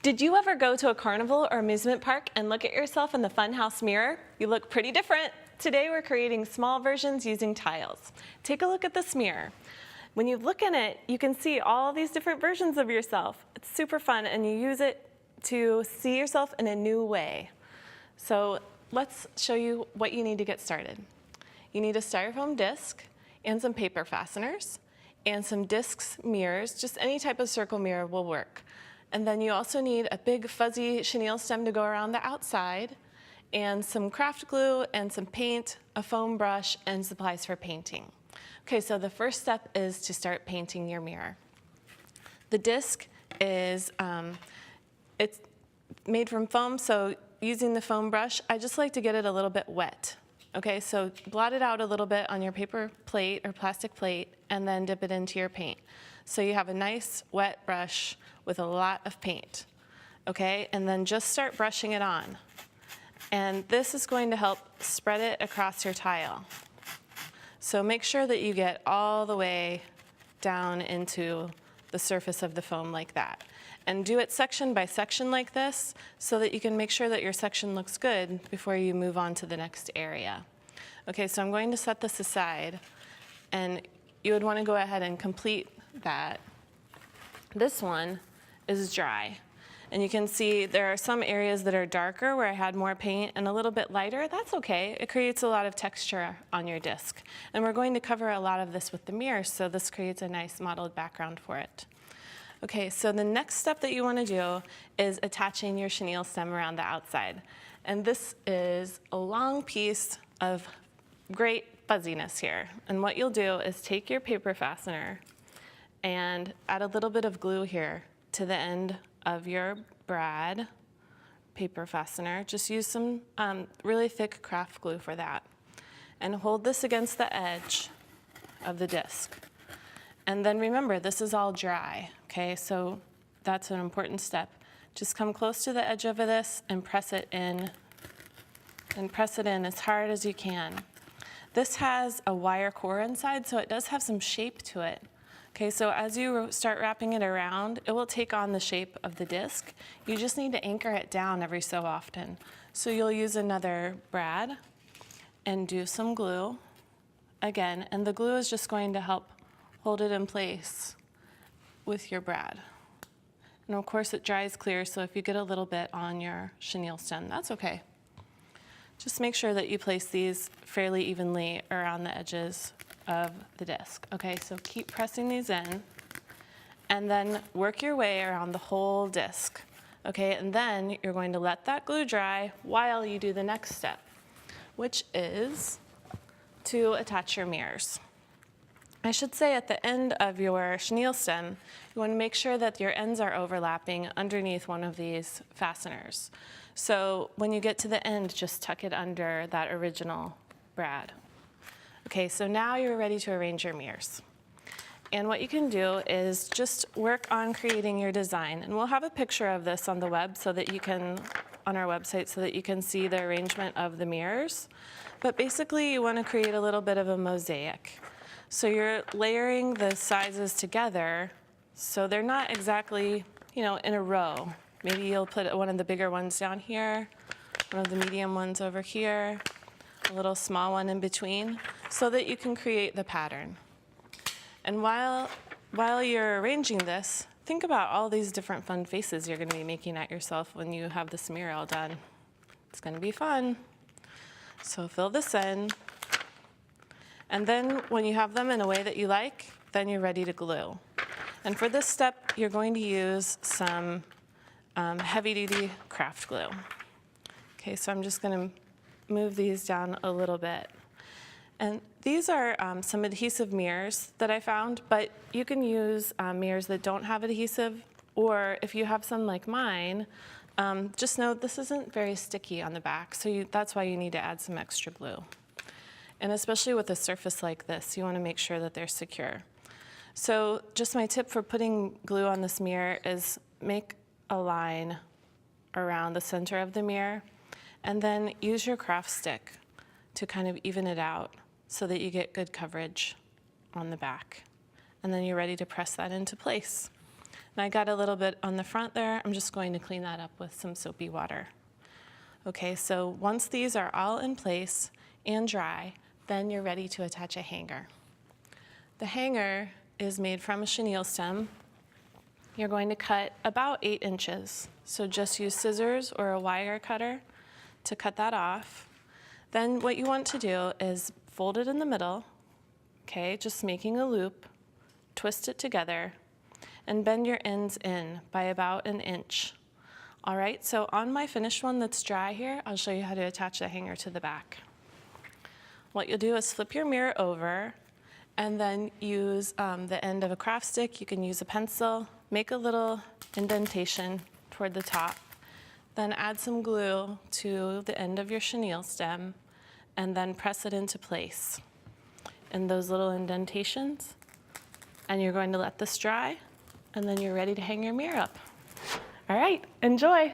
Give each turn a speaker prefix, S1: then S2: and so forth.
S1: Did you ever go to a carnival or amusement park and look at yourself in the funhouse mirror? You look pretty different. Today we're creating small versions using tiles. Take a look at this mirror. When you look in it, you can see all these different versions of yourself. It's super fun, and you use it to see yourself in a new way. So let's show you what you need to get started. You need a styrofoam disc and some paper fasteners and some discs mirrors. Just any type of circle mirror will work. And then you also need a big fuzzy chenille stem to go around the outside, and some craft glue and some paint, a foam brush, and supplies for painting. Okay, so the first step is to start painting your mirror. The disc is, it's made from foam, so using the foam brush, I just like to get it a little bit wet. Okay, so blot it out a little bit on your paper plate or plastic plate, and then dip it into your paint. So you have a nice wet brush with a lot of paint, okay? And then just start brushing it on. And this is going to help spread it across your tile. So make sure that you get all the way down into the surface of the foam like that. And do it section by section like this so that you can make sure that your section looks good before you move on to the next area. Okay, so I'm going to set this aside, and you would want to go ahead and complete that. This one is dry. And you can see there are some areas that are darker where I had more paint, and a little bit lighter. That's okay. It creates a lot of texture on your disc. And we're going to cover a lot of this with the mirror, so this creates a nice mottled background for it. Okay, so the next step that you want to do is attaching your chenille stem around the outside. And this is a long piece of great fuzziness here. And what you'll do is take your paper fastener and add a little bit of glue here to the end of your brad paper fastener. Just use some really thick craft glue for that. And hold this against the edge of the disc. And then remember, this is all dry, okay? So that's an important step. Just come close to the edge of this and press it in, and press it in as hard as you can. This has a wire core inside, so it does have some shape to it. Okay, so as you start wrapping it around, it will take on the shape of the disc. You just need to anchor it down every so often. So you'll use another brad and do some glue again, and the glue is just going to help hold it in place with your brad. And of course it dries clear, so if you get a little bit on your chenille stem, that's okay. Just make sure that you place these fairly evenly around the edges of the disc. Okay, so keep pressing these in, and then work your way around the whole disc. Okay, and then you're going to let that glue dry while you do the next step, which is to attach your mirrors. I should say at the end of your chenille stem, you want to make sure that your ends are overlapping underneath one of these fasteners. So when you get to the end, just tuck it under that original brad. Okay, so now you're ready to arrange your mirrors. And what you can do is just work on creating your design. And we'll have a picture of this on the web so that you can, on our website, so that you can see the arrangement of the mirrors. But basically you want to create a little bit of a mosaic. So you're layering the sizes together so they're not exactly, in a row. Maybe you'll put one of the bigger ones down here, one of the medium ones over here, a little small one in between, so that you can create the pattern. And while you're arranging this, think about all these different fun faces you're going to be making at yourself when you have this mirror all done. It's going to be fun. So fill this in. And then when you have them in a way that you like, then you're ready to glue. And for this step, you're going to use some heavy-duty craft glue. Okay, so I'm just going to move these down a little bit. And these are some adhesive mirrors that I found, but you can use mirrors that don't have adhesive, or if you have some like mine, just know this isn't very sticky on the back, so that's why you need to add some extra glue. And especially with a surface like this, you want to make sure that they're secure. So just my tip for putting glue on this mirror is make a line around the center of the mirror, and then use your craft stick to kind of even it out so that you get good coverage on the back. And then you're ready to press that into place. And I got a little bit on the front there. I'm just going to clean that up with some soapy water. Okay, so once these are all in place and dry, then you're ready to attach a hanger. The hanger is made from a chenille stem. You're going to cut about 8 inches. So just use scissors or a wire cutter to cut that off. Then what you want to do is fold it in the middle, okay, just making a loop, twist it together, and bend your ends in by about 1 inch. All right, so on my finished one that's dry here, I'll show you how to attach the hanger to the back. What you'll do is flip your mirror over and then use the end of a craft stick. You can use a pencil, make a little indentation toward the top, then add some glue to the end of your chenille stem and then press it into place in those little indentations. And you're going to let this dry, and then you're ready to hang your mirror up. All right, enjoy.